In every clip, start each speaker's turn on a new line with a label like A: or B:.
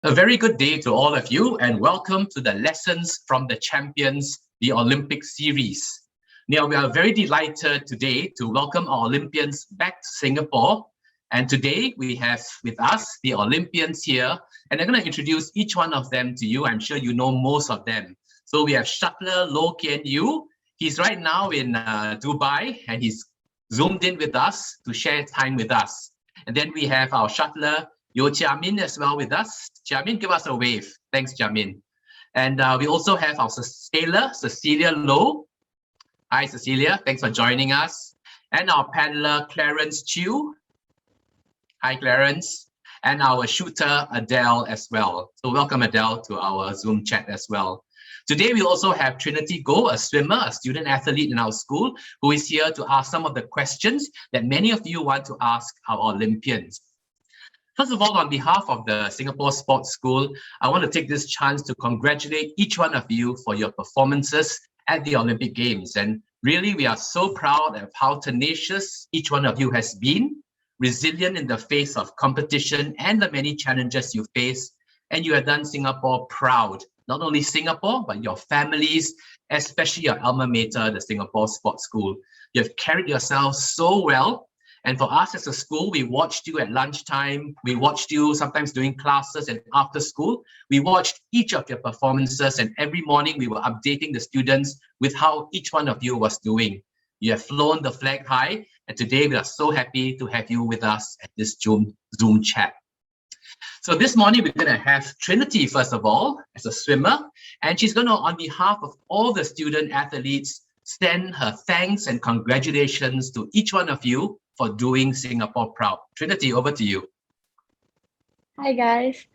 A: A very good day to all of you and welcome to the Lessons from the Champions, the Olympic series. Now, we are very delighted today to welcome our Olympians back to Singapore. And today we have with us the Olympians here, and I'm going to introduce each one of them to you. I'm sure you know most of them. So we have shuttler Loh Kian Yew. He's right now in Dubai and he's zoomed in with us to share time with us. And then we have our shuttler Yo Jiamin as well with us. Jiamin, give us a wave. Thanks, Jiamin. And we also have our sailor, Cecilia Loh. Hi, Cecilia. Thanks for joining us. And our paddler, Clarence Chew. Hi, Clarence. And our shooter, Adele, as well. So welcome, Adele, to our Zoom chat as well. Today, we also have Trinity Goh, a swimmer, a student athlete in our school, who is here to ask some of the questions that many of you want to ask our Olympians. First of all, on behalf of the Singapore Sports School, I want to take this chance to congratulate each one of you for your performances at the Olympic Games. And really, we are so proud of how tenacious each one of you has been, resilient in the face of competition and the many challenges you face. And you have done Singapore proud, not only Singapore, but your families, especially your alma mater, the Singapore Sports School. You have carried yourselves so well. And for us as a school, we watched you at lunchtime. We watched you sometimes doing classes and after school. We watched each of your performances, and every morning we were updating the students with how each one of you was doing. You have flown the flag high, and today we are so happy to have you with us at this Zoom chat. So this morning, we're going to have Trinity, first of all, as a swimmer, and she's going to, on behalf of all the student athletes, send her thanks and congratulations to each one of you for doing Singapore proud. Trinity, over to you.
B: Hi guys.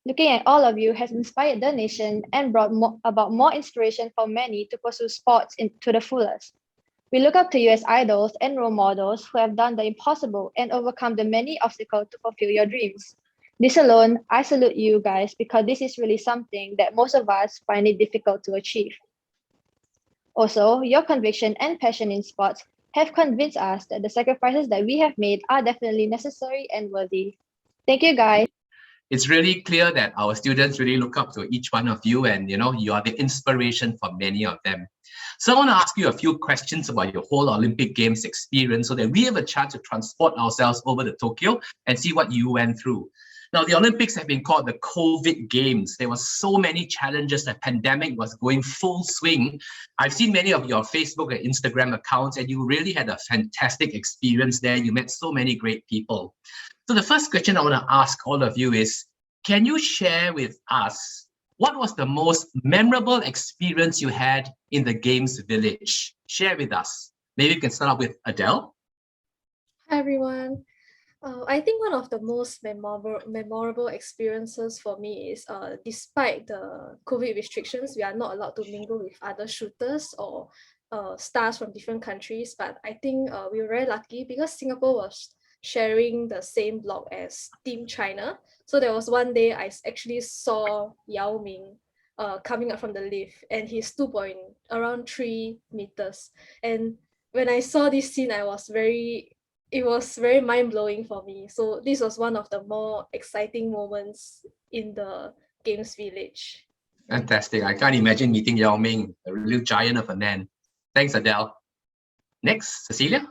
B: Looking at all of you has inspired the nation and brought about more inspiration for many to pursue sports to the fullest. We look up to you as idols and role models who have done the impossible and overcome the many obstacles to fulfill your dreams. This alone, I salute you guys because this is really something that most of us find it difficult to achieve. Also, your conviction and passion in sports have convinced us that the sacrifices that we have made are definitely necessary and worthy. Thank you, guys.
A: It's really clear that our students really look up to each one of you, and you are the inspiration for many of them. So I want to ask you a few questions about your whole Olympic Games experience so that we have a chance to transport ourselves over to Tokyo and see what you went through. Now, the Olympics have been called the COVID Games. There were so many challenges. The pandemic was going full swing. I've seen many of your Facebook and Instagram accounts, and you really had a fantastic experience there. You met so many great people. So the first question I want to ask all of you is, can you share with us what was the most memorable experience you had in the Games Village? Share with us. Maybe we can start off with Adele.
C: Hi, everyone. I think one of the most memorable experiences for me is despite the COVID restrictions, we are not allowed to mingle with other shooters or stars from different countries. But I think we were very lucky because Singapore was sharing the same block as Team China. So there was one day I actually saw Yao Ming coming up from the lift, and he's around 3 meters. And when I saw this scene, it was very mind-blowing for me. So this was one of the more exciting moments in the Games Village.
A: Fantastic. I can't imagine meeting Yao Ming, a real giant of a man. Thanks, Adele. Next, Cecilia.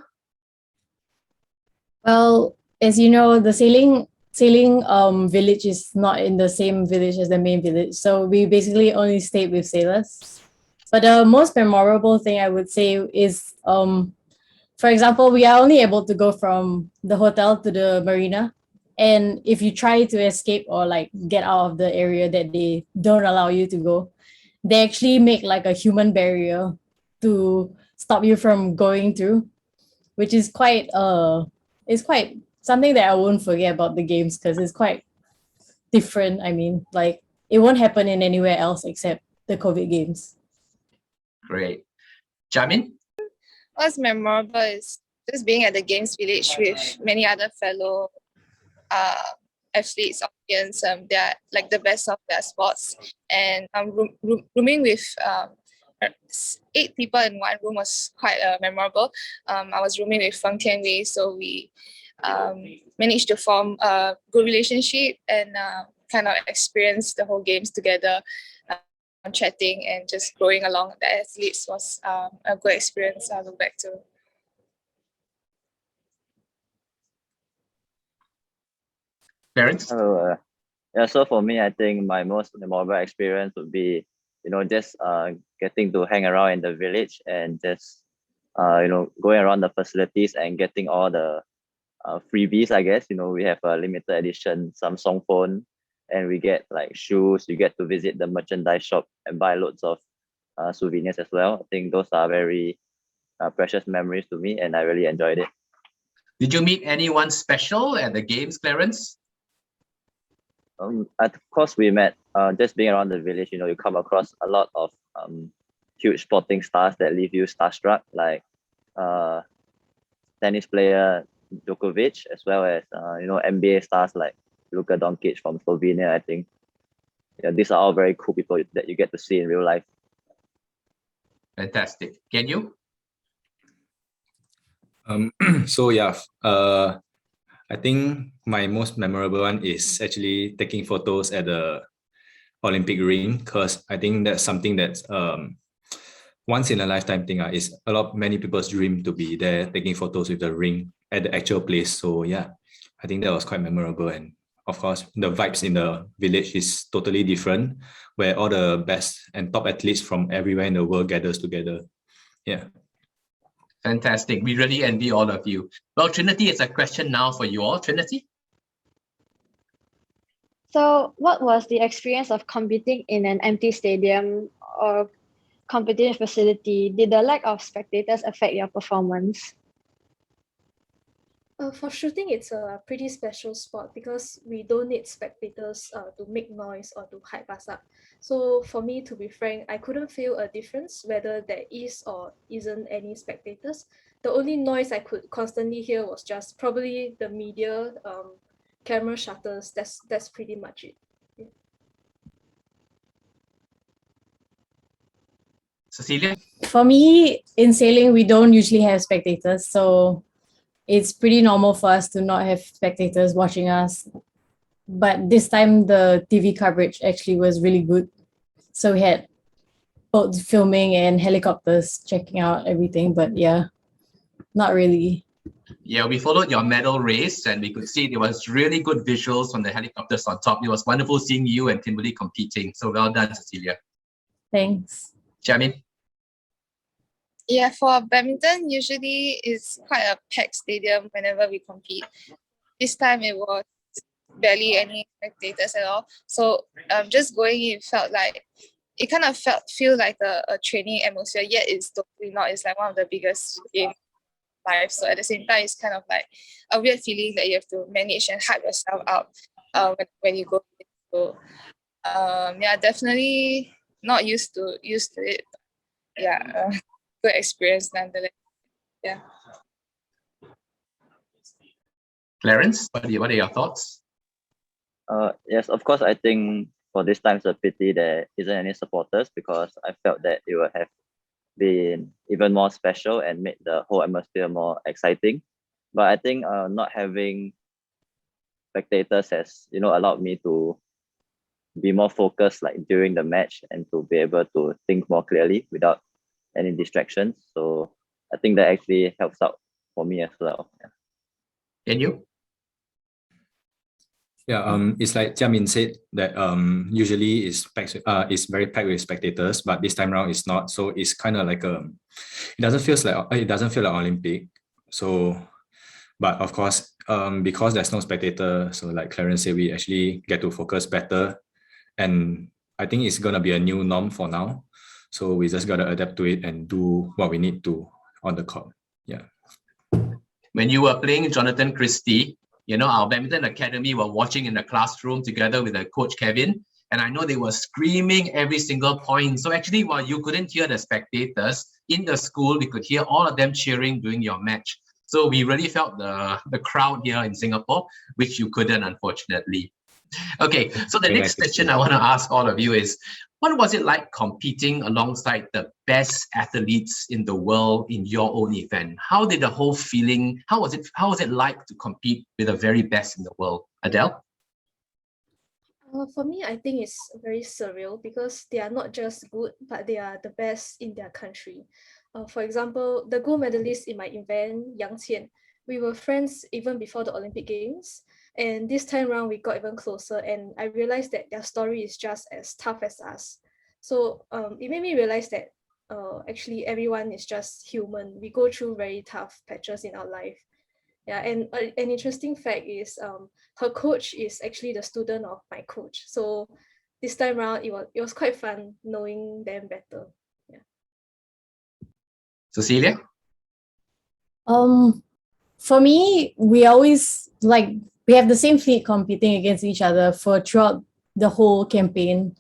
D: Well, as you know, the sailing village is not in the same village as the main village. So we basically only stayed with sailors. But the most memorable thing I would say is for example, we are only able to go from the hotel to the marina. And if you try to escape or like get out of the area that they don't allow you to go, they actually make like a human barrier to stop you from going through, which is quite something that I won't forget about the games because it's quite different. I mean, like it won't happen in anywhere else except the COVID games.
A: Great. Jamin?
E: What's memorable is just being at the Games Village with many other fellow athletes, Olympians. They're like the best of their sports. And rooming with 8 people in one room was quite memorable. I was rooming with Feng Tianwei, so we managed to form a good relationship, and kind of experience the whole games together, chatting and just growing along the athletes was a good experience I look back to.
A: Parents?
F: Yeah, so for me, I think my most memorable experience would be, just getting to hang around in the village and just, going around the facilities and getting all the freebies, I guess. We have a limited edition Samsung phone, and we get like shoes. You get to visit the merchandise shop and buy loads of souvenirs as well. I think those are very precious memories to me, and I really enjoyed it.
A: Did you meet anyone special at the games, Clarence?
F: Of course, we met just being around the village. You come across a lot of huge sporting stars that leave you starstruck, like tennis player Djokovic, as well as NBA stars like Luka Doncic from Slovenia. I think these are all very cool people that you get to see in real life.
A: Fantastic. Can you?
G: So yeah, I think my most memorable one is actually taking photos at the Olympic ring, because I think that's something that's once in a lifetime thing. Is many people's dream to be there taking photos with the ring at the actual place. So yeah, I think that was quite memorable. And of course, the vibes in the village is totally different, where all the best and top athletes from everywhere in the world gathers together. Yeah.
A: Fantastic. We really envy all of you. Well, Trinity, it's a question now for you all. Trinity?
B: So, what was the experience of competing in an empty stadium or competitive facility? Did the lack of spectators affect your performance?
C: For shooting, it's a pretty special sport because we don't need spectators to make noise or to hype us up. So for me, to be frank, I couldn't feel a difference whether there is or isn't any spectators. The only noise I could constantly hear was just probably the media, camera shutters. That's pretty much it. Yeah.
A: Cecilia?
D: For me, in sailing, we don't usually have spectators, so it's pretty normal for us to not have spectators watching us. But this time, the TV coverage actually was really good. So we had boats filming and helicopters checking out everything. But yeah, not really.
A: Yeah, we followed your medal race and we could see there was really good visuals from the helicopters on top. It was wonderful seeing you and Kimberly competing. So well done, Cecilia.
D: Thanks.
A: Jamin?
E: Yeah, for badminton, usually it's quite a packed stadium whenever we compete. This time it was barely any spectators at all. So just going in felt like, it kind of feel like a training atmosphere, yet it's totally not. It's like one of the biggest games in life. So at the same time, it's kind of like a weird feeling that you have to manage and hype yourself up when you go in. So yeah, definitely not used to it. Yeah. Good experience nonetheless. Yeah.
A: Clarence, what are your thoughts?
F: Yes, of course, I think for this time it's a pity there isn't any supporters, because I felt that it would have been even more special and made the whole atmosphere more exciting. But I think not having spectators has allowed me to be more focused like during the match and to be able to think more clearly without any distractions. So I think that actually helps out for me as well. Yeah.
A: Can you?
G: Yeah, it's like Jiamin said that usually it's very packed with spectators, but this time around it's not. So it's kind of like it doesn't feel like Olympic. So, but of course, because there's no spectator, so like Clarence said, we actually get to focus better, and I think it's gonna be a new norm for now. So we just gotta adapt to it and do what we need to on the court. Yeah.
A: When you were playing Jonathan Christie, our badminton academy were watching in the classroom together with the coach Kevin, and I know they were screaming every single point. So actually, while you couldn't hear the spectators in the school, we could hear all of them cheering during your match. So we really felt the crowd here in Singapore, which you couldn't, unfortunately. Okay, so the next question I want to ask all of you is, what was it like competing alongside the best athletes in the world in your own event? How did the whole feeling, how was it like to compete with the very best in the world? Adele?
C: For me, I think it's very surreal because they are not just good, but they are the best in their country. For example, the gold medalist in my event, Yang Qian, we were friends even before the Olympic Games. And this time around, we got even closer, and I realized that their story is just as tough as us. So it made me realize that actually everyone is just human. We go through very tough patches in our life. Yeah, and an interesting fact is her coach is actually the student of my coach. So this time around, it was quite fun knowing them better. Yeah.
A: Cecilia?
D: For me, we always we have the same fleet competing against each other for throughout the whole campaign,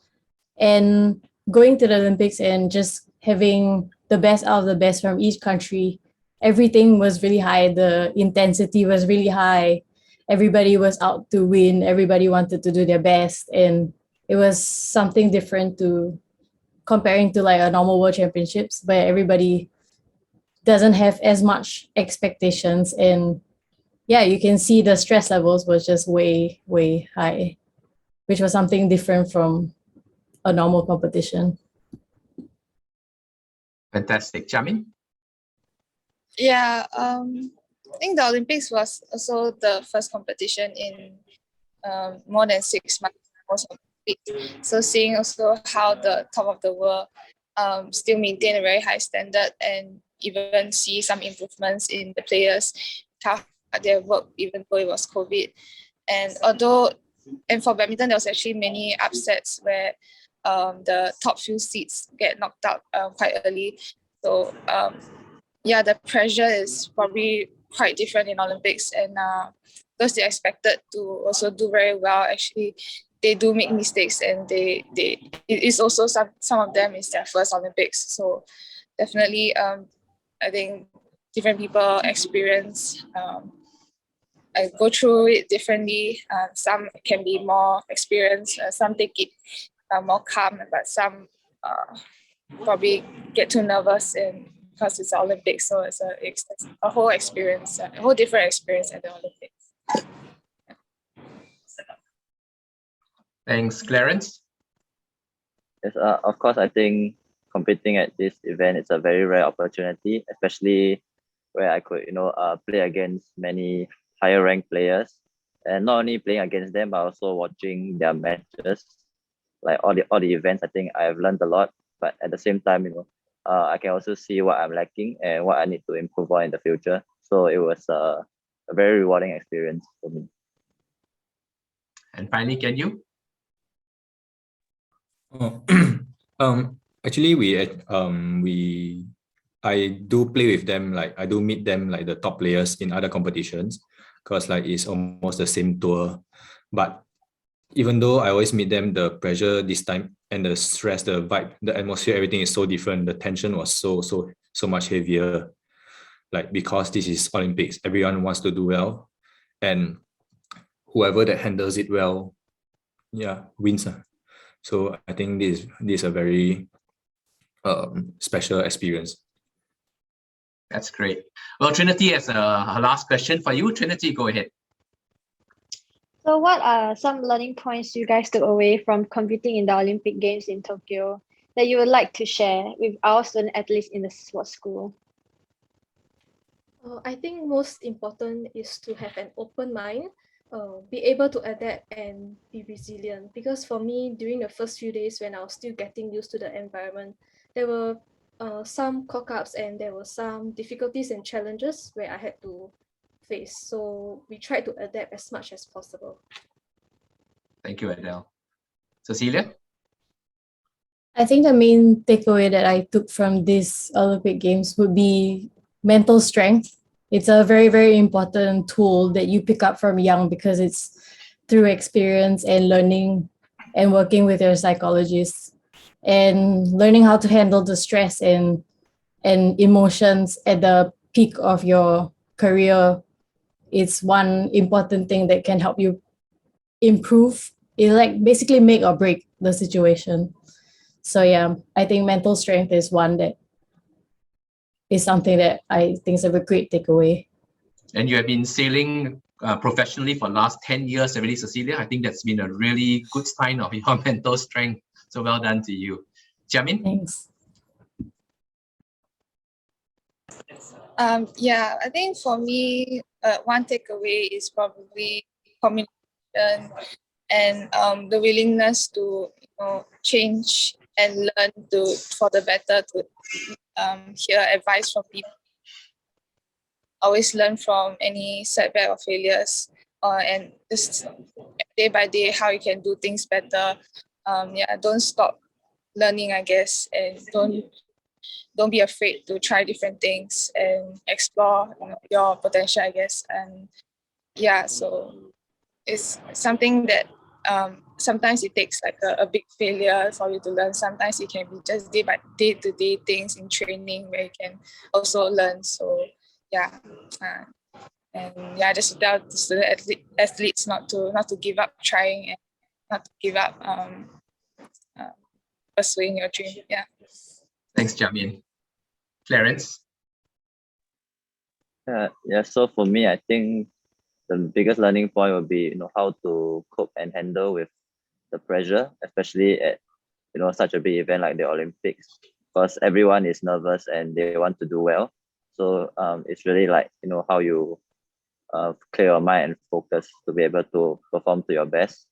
D: and going to the Olympics and just having the best out of the best from each country. Everything was really high. The intensity was really high. Everybody was out to win. Everybody wanted to do their best, and it was something different to comparing to like a normal world championships where everybody doesn't have as much expectations, and yeah, you can see the stress levels was just way high, which was something different from a normal competition.
A: Fantastic. Jamin?
E: Yeah, I think the Olympics was also the first competition in more than 6 months. So seeing also how the top of the world still maintain a very high standard and even see some improvements in the players, how they work even though it was COVID. And for badminton, there was actually many upsets where the top few seeds get knocked out quite early. So yeah, the pressure is probably quite different in Olympics, and because they expected to also do very well, actually they do make mistakes, and it is also some of them is their first Olympics. So definitely I think different people experience go through it differently. Some can be more experienced, some take it more calm, but some probably get too nervous and because it's the Olympics, so it's a whole experience, a whole different experience at the Olympics.
A: Thanks, Clarence.
F: Yes, of course, I think competing at this event is a very rare opportunity, especially where I could, play against many higher ranked players, and not only playing against them, but also watching their matches, like all the events. I think I have learned a lot, but at the same time, I can also see what I'm lacking and what I need to improve on in the future. So it was a very rewarding experience for me.
A: And finally, can you?
G: Actually, I do play with them. Like I do meet them, like the top players in other competitions, because like it's almost the same tour. But even though I always meet them, the pressure this time and the stress, the vibe, the atmosphere, everything is so different. The tension was so much heavier. Like because this is Olympics, everyone wants to do well, and whoever that handles it well, wins. So I think this is a very special experience.
A: That's great. Well, Trinity has her last question for you. Trinity, go ahead.
B: So what are some learning points you guys took away from competing in the Olympic Games in Tokyo that you would like to share with our student athletes in the sports school?
C: I think most important is to have an open mind, be able to adapt and be resilient. Because for me, during the first few days when I was still getting used to the environment, there were some cock-ups and there were some difficulties and challenges where I had to face. So we tried to adapt as much as possible.
A: Thank you, Adele. Cecilia?
D: I think the main takeaway that I took from this Olympic Games would be mental strength. It's a very, very important tool that you pick up from young because it's through experience and learning and working with your psychologist and learning how to handle the stress and emotions at the peak of your career. It's one important thing that can help you improve. It like basically make or break the situation. So yeah, I think mental strength is one that is something that I think is a great takeaway.
A: And you have been sailing professionally for the last 10 years already, Cecilia. I think that's been a really good sign of your mental strength. So well done to you. Jiamin?
D: Thanks.
E: Yeah, I think for me, one takeaway is probably communication and the willingness to change and learn for the better, to hear advice from people. Always learn from any setback or failures, and just day by day how you can do things better. Yeah, don't stop learning, I guess, and don't be afraid to try different things and explore your potential, I guess. And yeah, so it's something that sometimes it takes like a big failure for you to learn. Sometimes it can be just day-to-day things in training where you can also learn. So yeah, and yeah, just tell the student athletes not to give up trying and not to give up pursuing your dream. Yeah.
A: Thanks, Jiamin. Clarence?
F: Yeah, so for me, I think the biggest learning point would be, how to cope and handle with the pressure, especially at, such a big event like the Olympics, because everyone is nervous and they want to do well. So it's really like, how you clear your mind and focus to be able to perform to your best.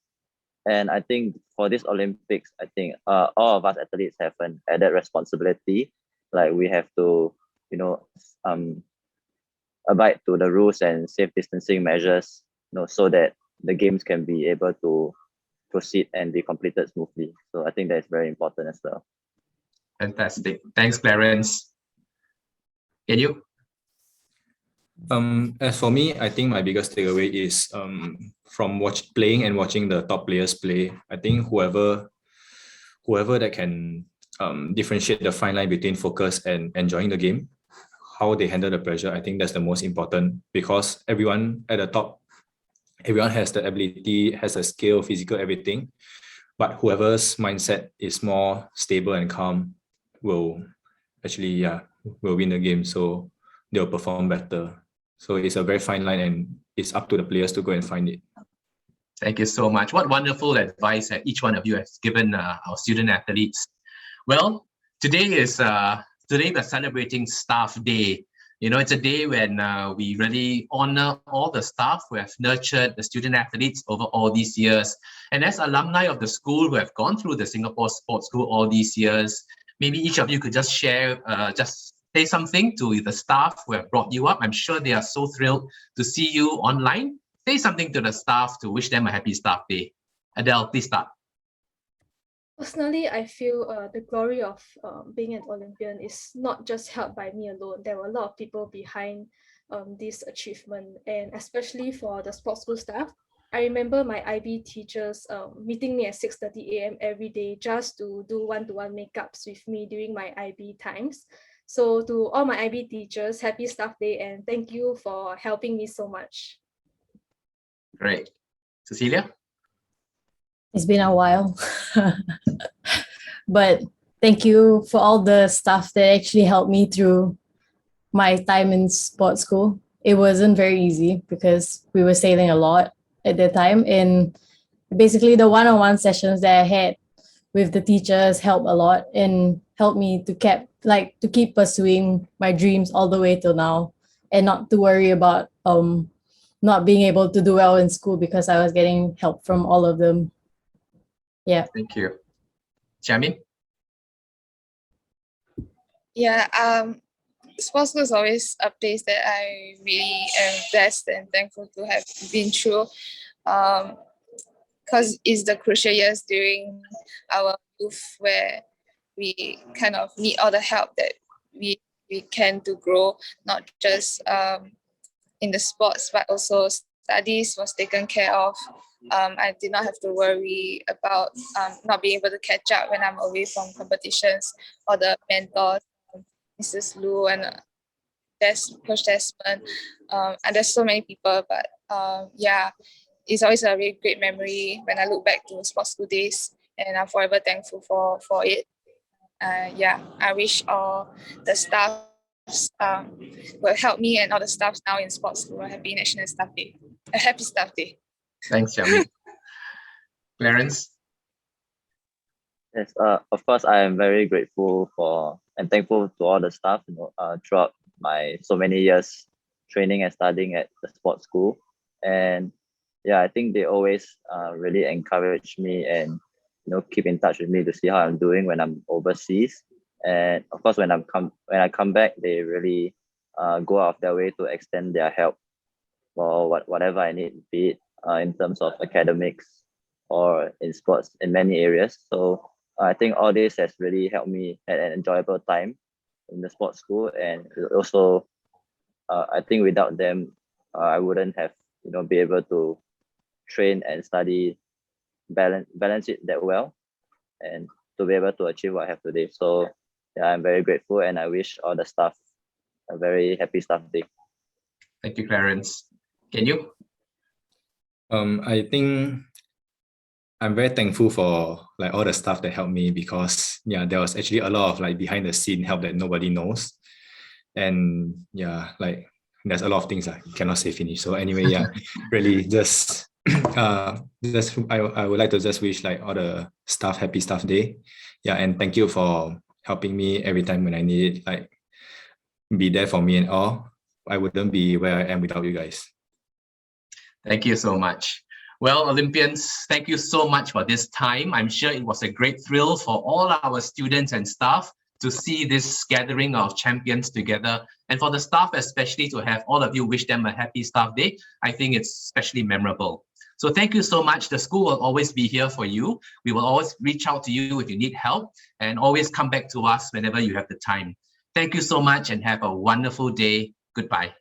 F: And I think for this Olympics, I think all of us athletes have an added responsibility. Like we have to, abide to the rules and safe distancing measures, so that the games can be able to proceed and be completed smoothly. So I think that's very important as well.
A: Fantastic. Thanks, Clarence. Can you?
G: As for me, I think my biggest takeaway is from playing and watching the top players play. I think whoever that can differentiate the fine line between focus and enjoying the game, how they handle the pressure, I think that's the most important, because everyone at the top, everyone has the ability, has a skill, physical, everything. But whoever's mindset is more stable and calm will actually, will win the game. So they'll perform better. So it's a very fine line, and it's up to the players to go and find it.
A: Thank you so much. What wonderful advice that each one of you has given our student athletes. Well, today we're celebrating Staff Day. It's a day when we really honor all the staff who have nurtured the student athletes over all these years. And as alumni of the school who have gone through the Singapore Sports School all these years, maybe each of you could just share, just say something to the staff who have brought you up. I'm sure they are so thrilled to see you online. Say something to the staff to wish them a happy Staff Day. Adele, please start.
C: Personally, I feel the glory of being an Olympian is not just held by me alone. There were a lot of people behind this achievement, and especially for the sports school staff. I remember my IB teachers meeting me at 6:30 a.m. every day just to do one-to-one makeups with me during my IB times. So to all my IB teachers, happy Staff Day, and thank you for helping me so much.
A: Great. Cecilia?
D: It's been a while. But thank you for all the stuff that actually helped me through my time in sports school. It wasn't very easy because we were sailing a lot at that time. And basically the one-on-one sessions that I had with the teachers helped a lot and helped me to keep pursuing my dreams all the way till now, and not to worry about not being able to do well in school because I was getting help from all of them. Yeah.
A: Thank you. Jiamin?
E: Yeah, sports school is always a place that I really am blessed and thankful to have been through, because it's the crucial years during our youth where we kind of need all the help that we can to grow, not just in the sports, but also studies was taken care of. I did not have to worry about not being able to catch up when I'm away from competitions, or the mentors, Mrs. Lu and Coach Desmond. And there's so many people, but yeah, it's always a really great memory when I look back to sports school days, and I'm forever thankful for it. Yeah, I wish all the staffs will help me, and all the staffs now in sports school will have National Staff Day. a happy staff day.
A: Thanks, Yami. Clarence?
F: Yes, of course, I am very grateful for and thankful to all the staff, throughout my so many years training and studying at the sports school. And yeah, I think they always really encourage me and keep in touch with me to see how I'm doing when I'm overseas. And of course, when I come back, they really go out of their way to extend their help for whatever I need, be it in terms of academics or in sports in many areas. So I think all this has really helped me at an enjoyable time in the sports school, and also I think without them, I wouldn't have be able to train and study, balance it that well, and to be able to achieve what I have today. So yeah, I'm very grateful, and I wish all the staff a very happy staff day.
A: Thank you, Clarence. Can you?
G: I think I'm very thankful for like all the stuff that helped me, because there was actually a lot of like behind the scene help that nobody knows. And like there's a lot of things I cannot say finish. So anyway, really just I would like to just wish like all the staff happy staff day. And thank you for helping me every time when I need it, like be there for me and all. I wouldn't be where I am without you guys.
A: Thank you so much. Well, Olympians, thank you so much for this time. I'm sure it was a great thrill for all our students and staff to see this gathering of champions together. And for the staff especially, to have all of you wish them a happy staff day, I think it's especially memorable. So thank you so much. The school will always be here for you. We will always reach out to you if you need help, and always come back to us whenever you have the time. Thank you so much and have a wonderful day. Goodbye.